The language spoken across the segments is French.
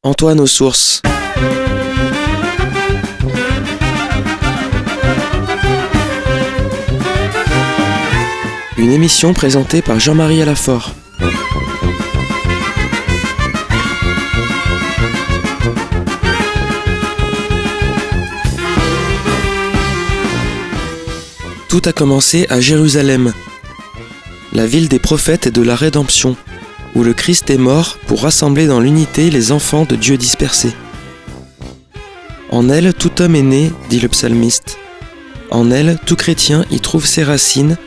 Antoine aux sources. Une émission présentée par Jean-Marie Alafort. Tout a commencé à Jérusalem, la ville des prophètes et de la rédemption, où le Christ est mort pour rassembler dans l'unité les enfants de Dieu dispersés. En elle, tout homme est né, dit le psalmiste. En elle, tout chrétien y trouve ses racines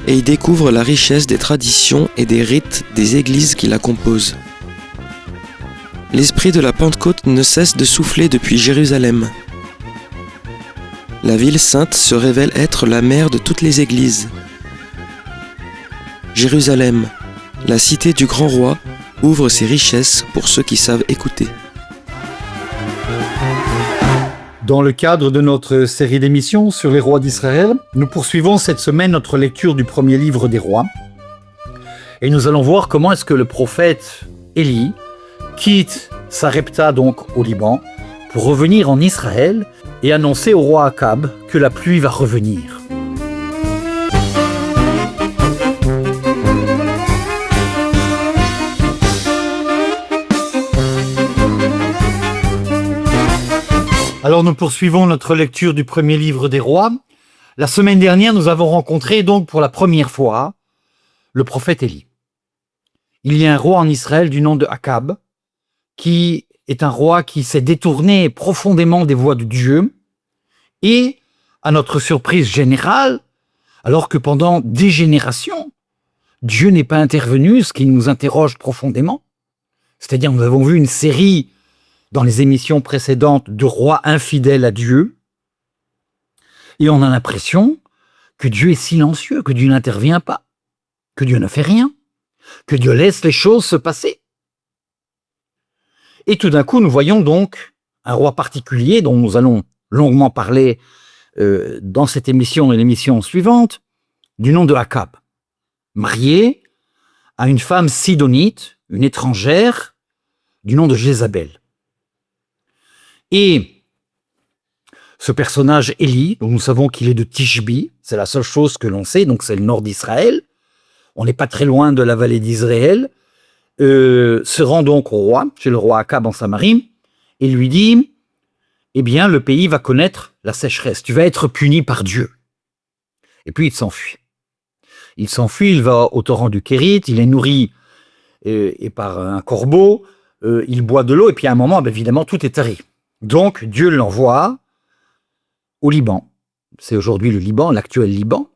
et y découvre la richesse des traditions et des rites des églises qui la composent. L'esprit de la Pentecôte ne cesse de souffler depuis Jérusalem. La ville sainte se révèle être la mère de toutes les églises. Jérusalem, la cité du grand roi, ouvre ses richesses pour ceux qui savent écouter. Dans le cadre de notre série d'émissions sur les rois d'Israël, nous poursuivons cette semaine notre lecture du premier livre des rois. Et nous allons voir comment est-ce que le prophète Élie quitte Sarepta, donc au Liban, pour revenir en Israël et annoncer au roi Akab que la pluie va revenir. Alors nous poursuivons notre lecture du premier livre des rois. La semaine dernière, nous avons rencontré donc pour la première fois le prophète Élie. Il y a un roi en Israël du nom de Akab, qui est un roi qui s'est détourné profondément des voies de Dieu, et, à notre surprise générale, alors que pendant des générations, Dieu n'est pas intervenu, ce qui nous interroge profondément. C'est-à-dire, nous avons vu une série dans les émissions précédentes de rois infidèles à Dieu, et on a l'impression que Dieu est silencieux, que Dieu n'intervient pas, que Dieu ne fait rien, que Dieu laisse les choses se passer. Et tout d'un coup, nous voyons donc un roi particulier dont nous allons longuement parler dans cette émission et l'émission suivante, du nom de Akab, marié à une femme sidonite, une étrangère, du nom de Jézabel. Et ce personnage Élie, dont nous savons qu'il est de Tishbi, c'est la seule chose que l'on sait, donc c'est le nord d'Israël, on n'est pas très loin de la vallée d'Israël, se rend donc au roi, chez le roi Akab en Samarie, et lui dit, eh bien, le pays va connaître la sécheresse, tu vas être puni par Dieu. Et puis il s'enfuit. Il s'enfuit, il va au torrent du Kérit, il est nourri et par un corbeau, il boit de l'eau, et puis à un moment, évidemment, tout est tari. Donc, Dieu l'envoie au Liban. C'est aujourd'hui le Liban, l'actuel Liban,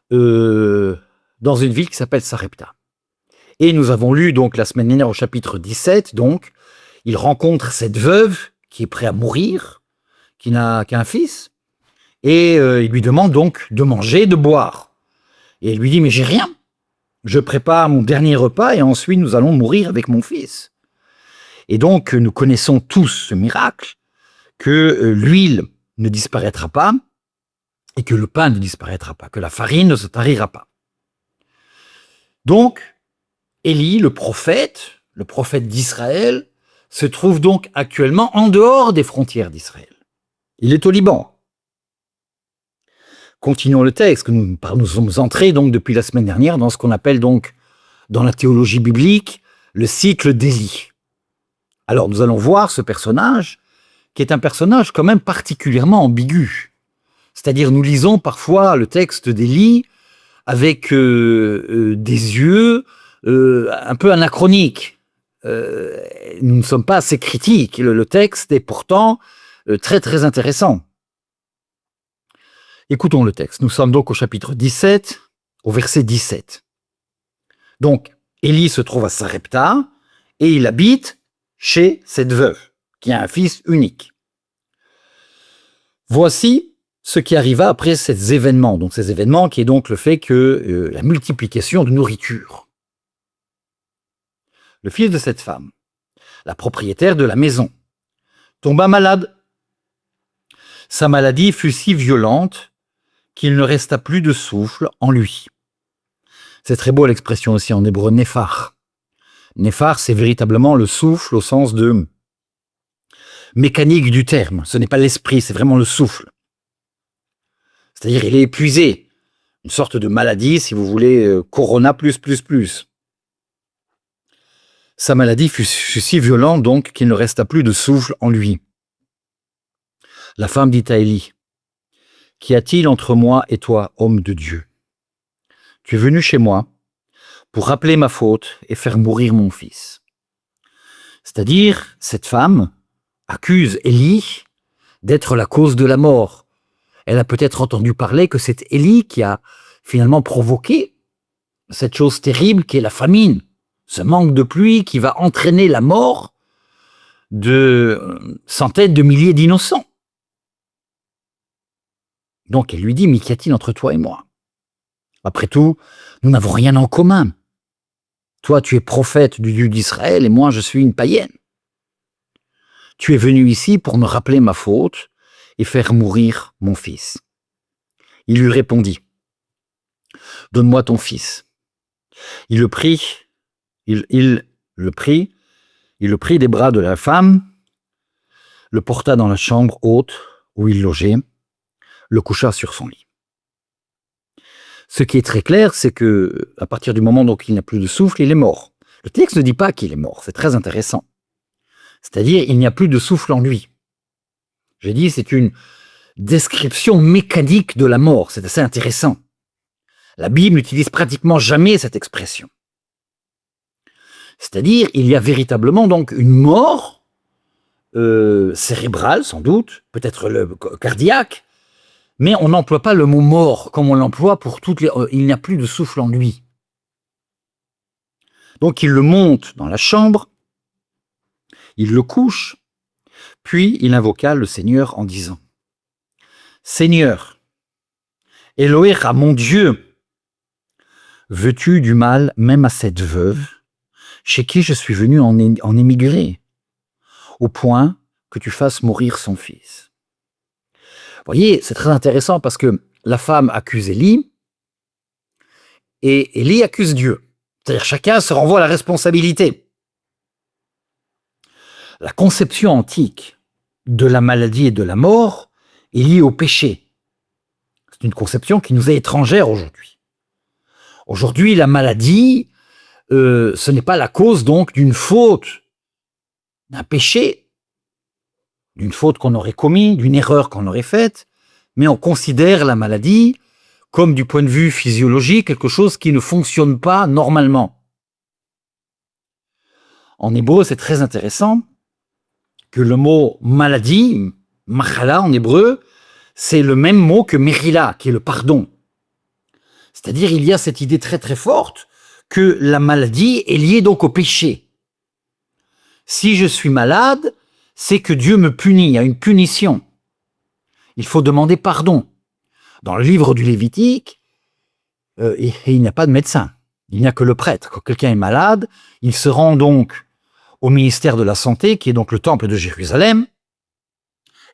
dans une ville qui s'appelle Sarepta. Et nous avons lu donc la semaine dernière au chapitre 17, donc, il rencontre cette veuve qui est prête à mourir, qui n'a qu'un fils, et il lui demande donc de manger, de boire. Et elle lui dit, mais j'ai rien. Je prépare mon dernier repas et ensuite nous allons mourir avec mon fils. Et donc, nous connaissons tous ce miracle, que l'huile ne disparaîtra pas et que le pain ne disparaîtra pas, que la farine ne se tarira pas. Donc, Élie, le prophète d'Israël, se trouve donc actuellement en dehors des frontières d'Israël. Il est au Liban. Continuons le texte, nous sommes entrés donc depuis la semaine dernière dans ce qu'on appelle donc, dans la théologie biblique, le cycle d'Élie. Alors nous allons voir ce personnage, qui est un personnage quand même particulièrement ambigu. C'est-à-dire nous lisons parfois le texte d'Élie avec des yeux un peu anachroniques. Nous ne sommes pas assez critiques. Le texte est pourtant très très intéressant. Écoutons le texte. Nous sommes donc au chapitre 17, au verset 17. Donc, Élie se trouve à Sarepta et il habite chez cette veuve qui a un fils unique. Voici ce qui arriva après ces événements. Donc, ces événements qui est donc le fait que la multiplication de nourriture. Le fils de cette femme, la propriétaire de la maison, tomba malade. Sa maladie fut si violente qu'il ne resta plus de souffle en lui. C'est très beau l'expression aussi en hébreu, néphar. Néphar, c'est véritablement le souffle au sens de mécanique du terme. Ce n'est pas l'esprit, c'est vraiment le souffle. C'est-à-dire, il est épuisé. Une sorte de maladie, si vous voulez, corona plus. Sa maladie fut si violente, donc, qu'il ne resta plus de souffle en lui. La femme dit à Élie, « Qu'y a-t-il entre moi et toi, homme de Dieu? Tu es venu chez moi pour rappeler ma faute et faire mourir mon fils. » C'est-à-dire, cette femme accuse Élie d'être la cause de la mort. Elle a peut-être entendu parler que c'est Élie qui a finalement provoqué cette chose terrible qui est la famine, ce manque de pluie qui va entraîner la mort de centaines de milliers d'innocents. Donc elle lui dit, mais qu'y a-t-il entre toi et moi? Après tout, nous n'avons rien en commun. Toi, tu es prophète du Dieu d'Israël et moi, je suis une païenne. Tu es venu ici pour me rappeler ma faute et faire mourir mon fils. Il lui répondit, « Donne-moi ton fils. » Il le prit des bras de la femme, le porta dans la chambre haute où il logeait, le coucha sur son lit. Ce qui est très clair, c'est que à partir du moment où il n'a plus de souffle, il est mort. Le texte ne dit pas qu'il est mort, c'est très intéressant. C'est-à-dire, il n'y a plus de souffle en lui. J'ai dit, c'est une description mécanique de la mort, c'est assez intéressant. La Bible n'utilise pratiquement jamais cette expression. C'est-à-dire, il y a véritablement donc une mort cérébrale, sans doute, peut-être cardiaque, mais on n'emploie pas le mot mort comme on l'emploie pour toutes les... il n'y a plus de souffle en lui. Donc il le monte dans la chambre, il le couche, puis il invoqua le Seigneur en disant, « Seigneur, Elohera, mon Dieu, veux-tu du mal même à cette veuve, chez qui je suis venu en émigrer, au point que tu fasses mourir son fils. » Vous voyez, c'est très intéressant parce que la femme accuse Élie et Élie accuse Dieu. C'est-à-dire chacun se renvoie à la responsabilité. La conception antique de la maladie et de la mort est liée au péché. C'est une conception qui nous est étrangère aujourd'hui. Aujourd'hui, la maladie, ce n'est pas la cause donc d'une faute, d'un péché, d'une faute qu'on aurait commis, d'une erreur qu'on aurait faite, mais on considère la maladie comme du point de vue physiologique quelque chose qui ne fonctionne pas normalement. En hébreu, c'est très intéressant que le mot maladie, machala en hébreu, c'est le même mot que merila, qui est le pardon. C'est-à-dire, il y a cette idée très très forte que la maladie est liée donc au péché. Si je suis malade, c'est que Dieu me punit, il y a une punition. Il faut demander pardon. Dans le livre du Lévitique, il n'y a pas de médecin, il n'y a que le prêtre. Quand quelqu'un est malade, il se rend donc au ministère de la Santé, qui est donc le temple de Jérusalem,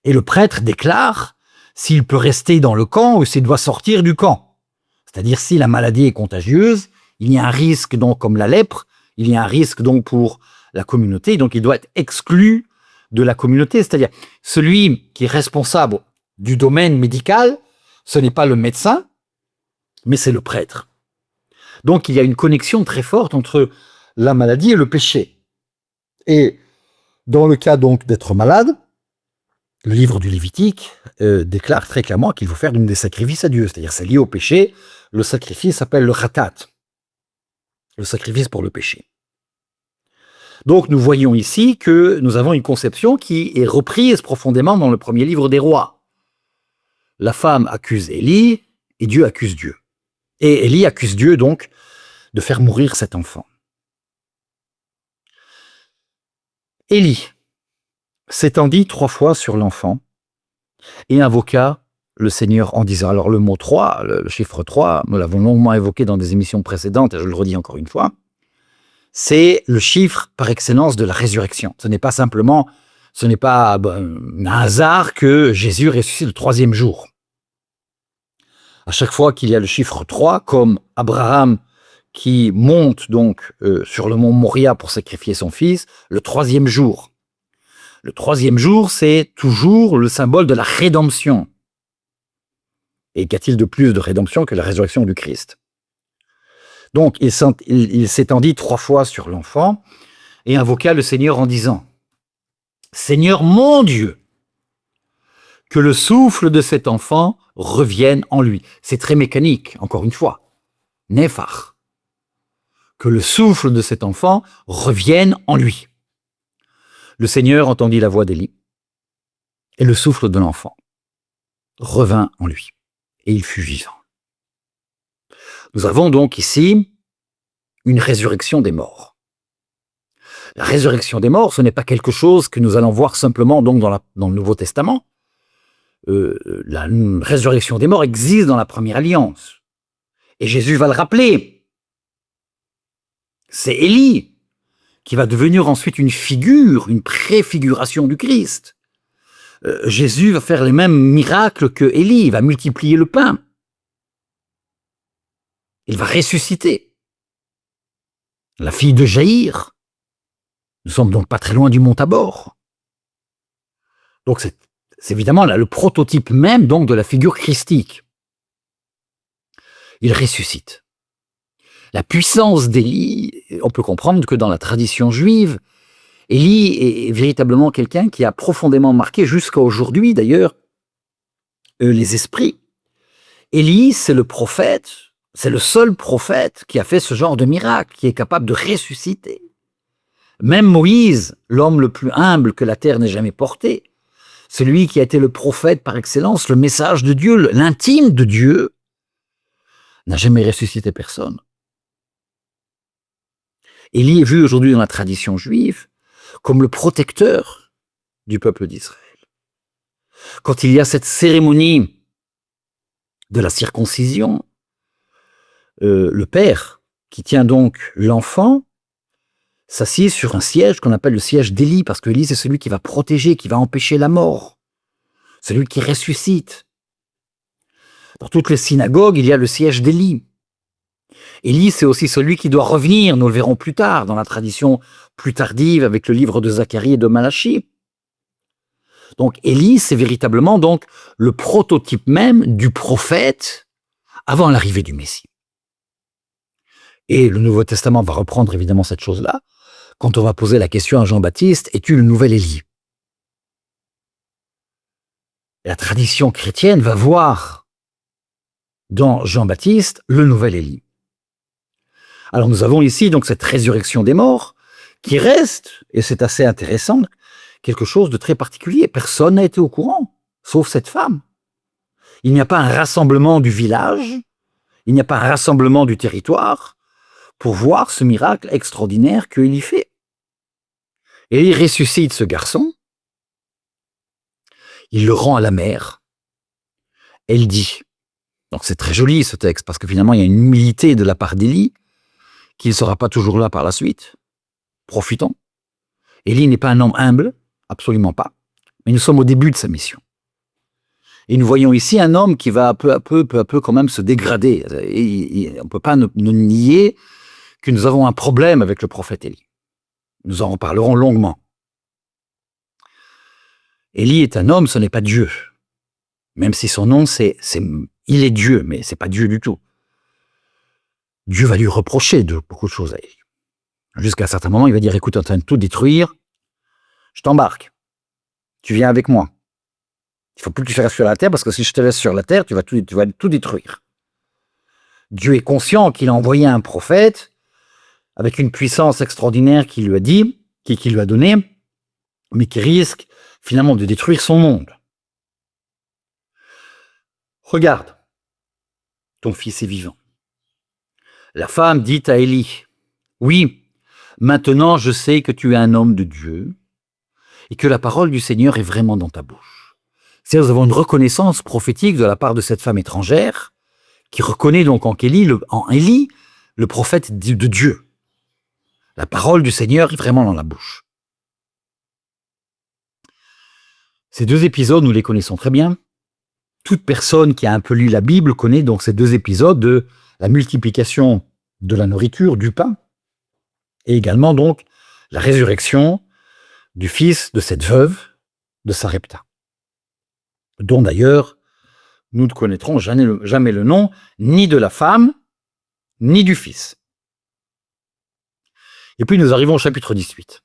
et le prêtre déclare s'il peut rester dans le camp ou s'il doit sortir du camp. C'est-à-dire si la maladie est contagieuse, il y a un risque donc comme la lèpre, il y a un risque donc pour la communauté, donc il doit être exclu de la communauté. C'est-à-dire celui qui est responsable du domaine médical, ce n'est pas le médecin, mais c'est le prêtre. Donc il y a une connexion très forte entre la maladie et le péché. Et dans le cas donc d'être malade, le livre du Lévitique déclare très clairement qu'il faut faire des sacrifices à Dieu. C'est-à-dire c'est lié au péché. Le sacrifice s'appelle le khatat, le sacrifice pour le péché. Donc nous voyons ici que nous avons une conception qui est reprise profondément dans le premier livre des rois. La femme accuse Élie et Dieu accuse Dieu. Et Élie accuse Dieu donc de faire mourir cet enfant. Élie s'étendit 3 fois sur l'enfant et invoqua le Seigneur en disant, alors le mot 3, le chiffre 3, nous l'avons longuement évoqué dans des émissions précédentes et je le redis encore une fois, c'est le chiffre par excellence de la résurrection. Ce n'est pas un hasard que Jésus ressuscite le 3e jour. À chaque fois qu'il y a le chiffre 3, comme Abraham qui monte donc sur le mont Moria pour sacrifier son fils le 3e jour. Le 3e jour, c'est toujours le symbole de la rédemption. Et qu'a-t-il de plus de rédemption que la résurrection du Christ? Donc, il s'étendit 3 fois sur l'enfant et invoqua le Seigneur en disant « Seigneur mon Dieu, que le souffle de cet enfant revienne en lui. » C'est très mécanique, encore une fois. Néphar. Que le souffle de cet enfant revienne en lui. Le Seigneur entendit la voix d'Élie, et le souffle de l'enfant revint en lui, et il fut vivant. Nous avons donc ici une résurrection des morts. La résurrection des morts, ce n'est pas quelque chose que nous allons voir simplement donc dans le Nouveau Testament. La résurrection des morts existe dans la Première Alliance. Et Jésus va le rappeler. C'est Élie qui va devenir ensuite une figure, une préfiguration du Christ. Jésus va faire les mêmes miracles que Élie, il va multiplier le pain. Il va ressusciter. La fille de Jaïr. Nous sommes donc pas très loin du mont Tabor. Donc c'est évidemment là le prototype même donc de la figure christique. Il ressuscite. La puissance d'Élie, on peut comprendre que dans la tradition juive, Élie est véritablement quelqu'un qui a profondément marqué, jusqu'à aujourd'hui d'ailleurs, les esprits. Élie, c'est le prophète, c'est le seul prophète qui a fait ce genre de miracle, qui est capable de ressusciter. Même Moïse, l'homme le plus humble que la terre n'ait jamais porté, celui qui a été le prophète par excellence, le message de Dieu, l'intime de Dieu, n'a jamais ressuscité personne. Élie est vu aujourd'hui dans la tradition juive comme le protecteur du peuple d'Israël. Quand il y a cette cérémonie de la circoncision, le père, qui tient donc l'enfant, s'assied sur un siège qu'on appelle le siège d'Élie, parce que Élie, c'est celui qui va protéger, qui va empêcher la mort, celui qui ressuscite. Dans toutes les synagogues, il y a le siège d'Élie. Élie, c'est aussi celui qui doit revenir, nous le verrons plus tard, dans la tradition plus tardive avec le livre de Zacharie et de Malachie. Donc Élie, c'est véritablement donc le prototype même du prophète avant l'arrivée du Messie. Et le Nouveau Testament va reprendre évidemment cette chose-là, quand on va poser la question à Jean-Baptiste, es-tu le nouvel Élie? La tradition chrétienne va voir dans Jean-Baptiste le nouvel Élie. Alors nous avons ici donc cette résurrection des morts qui reste, et c'est assez intéressant, quelque chose de très particulier. Personne n'a été au courant, sauf cette femme. Il n'y a pas un rassemblement du village, il n'y a pas un rassemblement du territoire pour voir ce miracle extraordinaire qu'Élie fait. Et il ressuscite ce garçon, il le rend à la mère, elle dit, donc c'est très joli ce texte, parce que finalement il y a une humilité de la part d'Élie, qui ne sera pas toujours là par la suite. Profitons. Élie n'est pas un homme humble, absolument pas, mais nous sommes au début de sa mission. Et nous voyons ici un homme qui va peu à peu quand même se dégrader. Et on ne peut pas ne nier que nous avons un problème avec le prophète Élie. Nous en reparlerons longuement. Élie est un homme, ce n'est pas Dieu. Même si son nom, il est Dieu, mais c'est pas Dieu du tout. Dieu va lui reprocher de beaucoup de choses à Élie. Jusqu'à un certain moment, il va dire, écoute, tu es en train de tout détruire, je t'embarque, tu viens avec moi. Il ne faut plus que tu restes sur la terre, parce que si je te laisse sur la terre, tu vas tout détruire. Dieu est conscient qu'il a envoyé un prophète avec une puissance extraordinaire qu'il lui a dit, qu'il lui a donné, mais qui risque finalement de détruire son monde. Regarde, ton fils est vivant. La femme dit à Élie, oui, maintenant je sais que tu es un homme de Dieu et que la parole du Seigneur est vraiment dans ta bouche. C'est-à-dire, nous avons une reconnaissance prophétique de la part de cette femme étrangère qui reconnaît donc en Élie le prophète de Dieu. La parole du Seigneur est vraiment dans la bouche. Ces deux épisodes, nous les connaissons très bien. Toute personne qui a un peu lu la Bible connaît donc ces deux épisodes de la multiplication de la nourriture, du pain, et également donc la résurrection du fils de cette veuve de Sarepta, dont d'ailleurs nous ne connaîtrons jamais le nom, ni de la femme, ni du fils. Et puis nous arrivons au chapitre 18.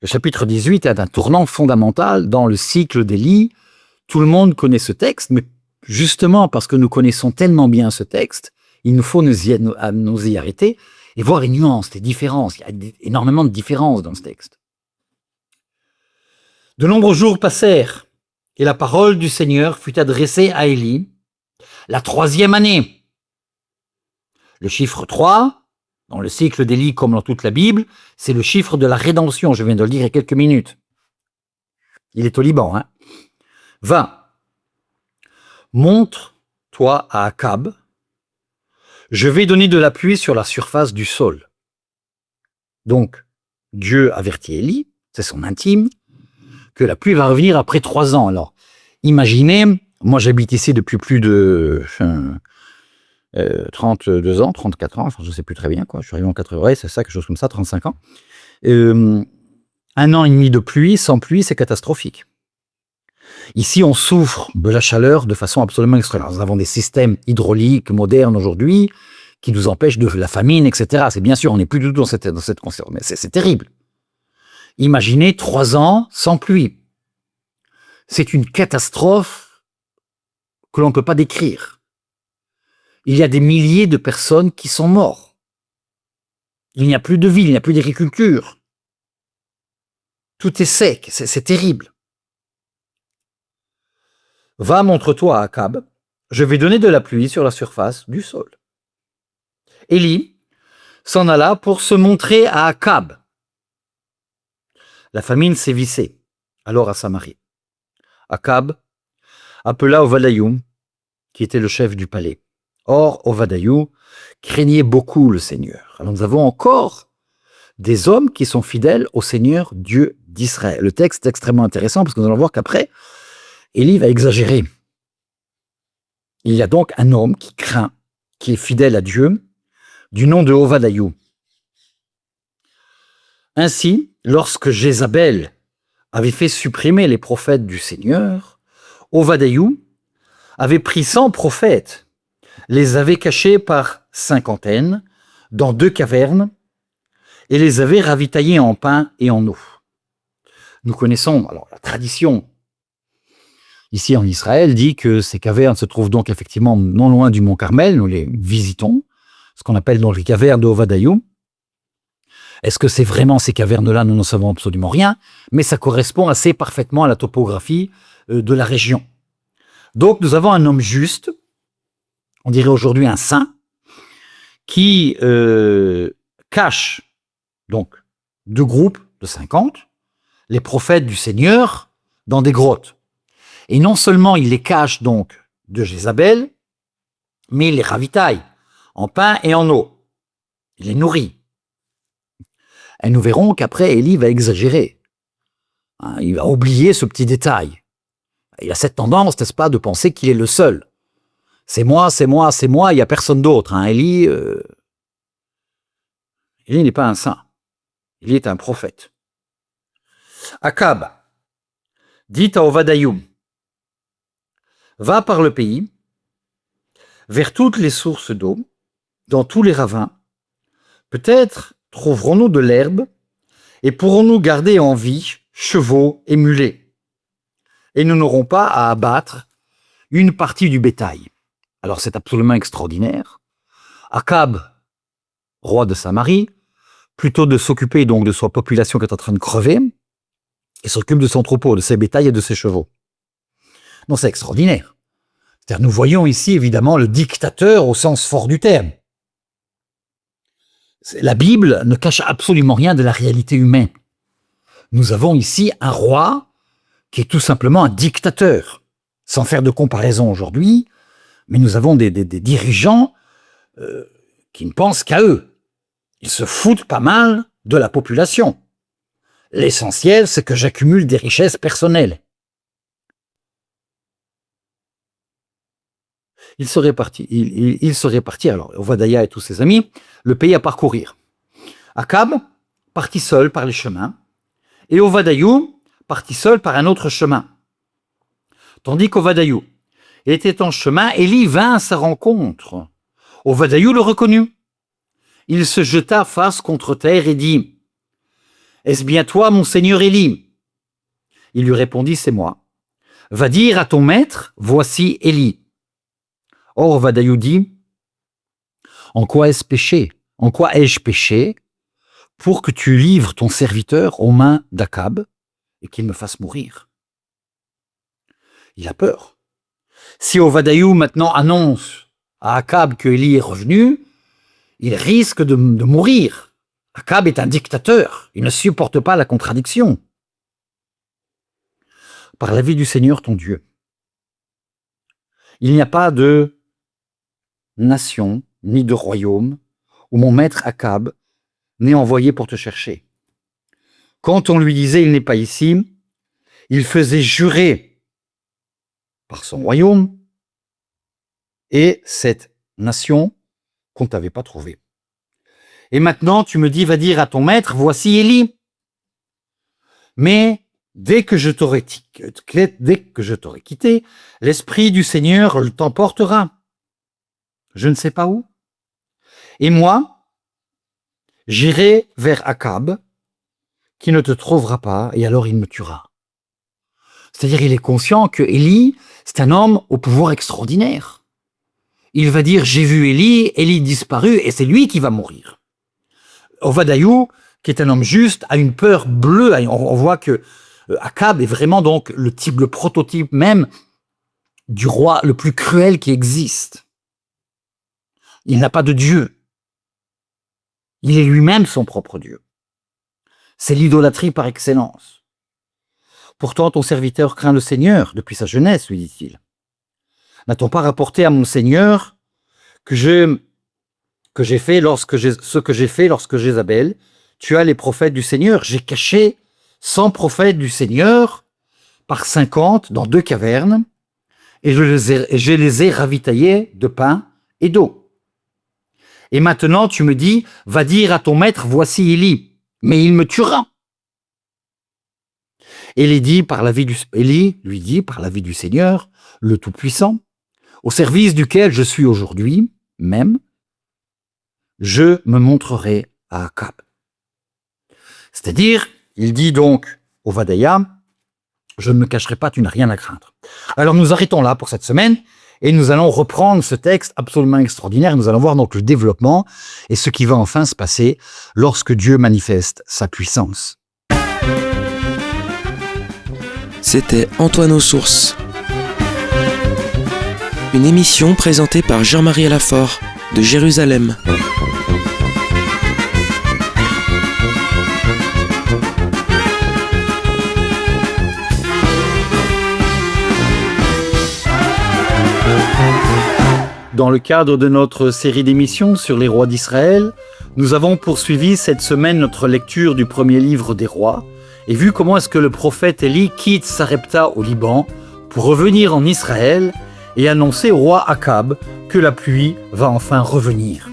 Le chapitre 18 est un tournant fondamental dans le cycle d'Élie. Tout le monde connaît ce texte, mais justement parce que nous connaissons tellement bien ce texte, il nous faut nous y arrêter et voir les nuances, les différences. Il y a énormément de différences dans ce texte. De nombreux jours passèrent, et la parole du Seigneur fut adressée à Élie la 3e année. Le chiffre 3, dans le cycle d'Élie comme dans toute la Bible, c'est le chiffre de la rédemption. Je viens de le dire il y a quelques minutes. Il est au Liban. Hein. Va, montre-toi à Akab. Je vais donner de la pluie sur la surface du sol. Donc, Dieu avertit Élie, c'est son intime, que la pluie va revenir après 3 ans. Alors, imaginez, moi j'habite ici depuis plus de 32 ans, 34 ans, enfin je ne sais plus très bien, quoi. Je suis arrivé en 80, c'est ça, quelque chose comme ça, 35 ans. 1 an et demi de pluie, sans pluie, c'est catastrophique. Ici, on souffre de la chaleur de façon absolument extraordinaire. Nous avons des systèmes hydrauliques modernes aujourd'hui qui nous empêchent de la famine, etc. C'est bien sûr, on n'est plus du tout dans cette condition, mais c'est terrible. Imaginez 3 ans sans pluie. C'est une catastrophe que l'on ne peut pas décrire. Il y a des milliers de personnes qui sont mortes. Il n'y a plus de ville, il n'y a plus d'agriculture. Tout est sec, c'est terrible. Va, montre-toi à Akab, je vais donner de la pluie sur la surface du sol. Élie s'en alla pour se montrer à Akab. La famine sévissait alors à Samarie. Akab appela Ovadaïou, qui était le chef du palais. Or, Ovadaïou craignait beaucoup le Seigneur. Alors nous avons encore des hommes qui sont fidèles au Seigneur Dieu d'Israël. Le texte est extrêmement intéressant parce que nous allons voir qu'après, Élie va exagérer. Il y a donc un homme qui craint, qui est fidèle à Dieu, du nom de Ovadaïou. Ainsi, lorsque Jézabel avait fait supprimer les prophètes du Seigneur, Ovadaïou avait pris 100 prophètes, les avait cachés par 50 dans 2 cavernes et les avait ravitaillés en pain et en eau. Nous connaissons alors la tradition ici en Israël dit que ces cavernes se trouvent donc effectivement non loin du mont Carmel. Nous les visitons, ce qu'on appelle donc les cavernes de Ovadaïou. Est-ce que c'est vraiment ces cavernes-là? Nous n'en savons absolument rien, mais ça correspond assez parfaitement à la topographie de la région. Donc nous avons un homme juste, on dirait aujourd'hui un saint, qui cache donc 2 groupes de 50, les prophètes du Seigneur, dans des grottes. Et non seulement il les cache donc de Jézabel, mais il les ravitaille en pain et en eau. Il les nourrit. Et nous verrons qu'après, Élie va exagérer. Il va oublier ce petit détail. Il a cette tendance, n'est-ce pas, de penser qu'il est le seul. C'est moi, c'est moi, c'est moi, il n'y a personne d'autre. Élie n'est pas un saint. Élie est un prophète. Akab dit à Ovadaïou, va par le pays, vers toutes les sources d'eau, dans tous les ravins. Peut-être trouverons-nous de l'herbe et pourrons-nous garder en vie chevaux et mulets. Et nous n'aurons pas à abattre une partie du bétail. Alors c'est absolument extraordinaire. Akab, roi de Samarie, plutôt de s'occuper donc de sa population qui est en train de crever, et s'occupe de son troupeau, de ses bétails et de ses chevaux. Non, c'est extraordinaire. C'est-à-dire, nous voyons ici évidemment le dictateur au sens fort du terme. La Bible ne cache absolument rien de la réalité humaine. Nous avons ici un roi qui est tout simplement un dictateur, sans faire de comparaison aujourd'hui, mais nous avons des dirigeants qui ne pensent qu'à eux. Ils se foutent pas mal de la population. L'essentiel, c'est que j'accumule des richesses personnelles. il se répartit, alors Obadiah et tous ses amis, le pays à parcourir. Akab partit seul par les chemins, et Obadiah partit seul par un autre chemin. Tandis qu'Obadiah était en chemin, Élie vint à sa rencontre. Obadiah le reconnut. Il se jeta face contre terre et dit « Est-ce bien toi, mon seigneur Élie ?» Il lui répondit « C'est moi. Va dire à ton maître, voici Élie. » Or Obadiah dit « En quoi ai-je péché ? En quoi ai-je péché pour que tu livres ton serviteur aux mains d'Akab et qu'il me fasse mourir ?» Il a peur. Si Obadiah maintenant annonce à Akab que Élie est revenu, il risque de mourir. Akab est un dictateur, il ne supporte pas la contradiction. Par la vie du Seigneur ton Dieu, il n'y a pas de nation ni de royaume où mon maître Akab n'est envoyé pour te chercher. Quand on lui disait il n'est pas ici, il faisait jurer par son royaume et cette nation qu'on ne t'avait pas trouvée. Et maintenant, tu me dis, va dire à ton maître, voici Élie. Mais dès que je t'aurai quitté, l'Esprit du Seigneur t'emportera. Je ne sais pas où. Et moi, j'irai vers Akab, qui ne te trouvera pas, et alors il me tuera. C'est-à-dire, il est conscient que Élie, c'est un homme au pouvoir extraordinaire. Il va dire, j'ai vu Élie disparu, et c'est lui qui va mourir. Obadiah, qui est un homme juste, a une peur bleue. On voit que Akab est vraiment donc le prototype même du roi le plus cruel qui existe. Il n'a pas de Dieu. Il est lui-même son propre Dieu. C'est l'idolâtrie par excellence. Pourtant, ton serviteur craint le Seigneur depuis sa jeunesse, lui dit-il. N'a-t-on pas rapporté à mon Seigneur que j'ai fait lorsque Jézabel tua les prophètes du Seigneur? J'ai caché 100 prophètes du Seigneur par 50 dans 2 cavernes et je les ai ravitaillés de pain et d'eau. Et maintenant tu me dis, va dire à ton maître, voici Élie, mais il me tuera. Élie lui dit par la vie du Seigneur, le Tout-Puissant, au service duquel je suis aujourd'hui même, je me montrerai à Akab. C'est-à-dire, il dit donc Obadiah, je ne me cacherai pas, tu n'as rien à craindre. Alors nous arrêtons là pour cette semaine et nous allons reprendre ce texte absolument extraordinaire. Nous allons voir donc le développement et ce qui va enfin se passer lorsque Dieu manifeste sa puissance. C'était Antoine aux Sources. Une émission présentée par Jean-Marie Alafort de Jérusalem. Dans le cadre de notre série d'émissions sur les rois d'Israël, nous avons poursuivi cette semaine notre lecture du premier livre des rois et vu comment est-ce que le prophète Élie quitte Sarepta au Liban pour revenir en Israël et annoncer au roi Akab que la pluie va enfin revenir.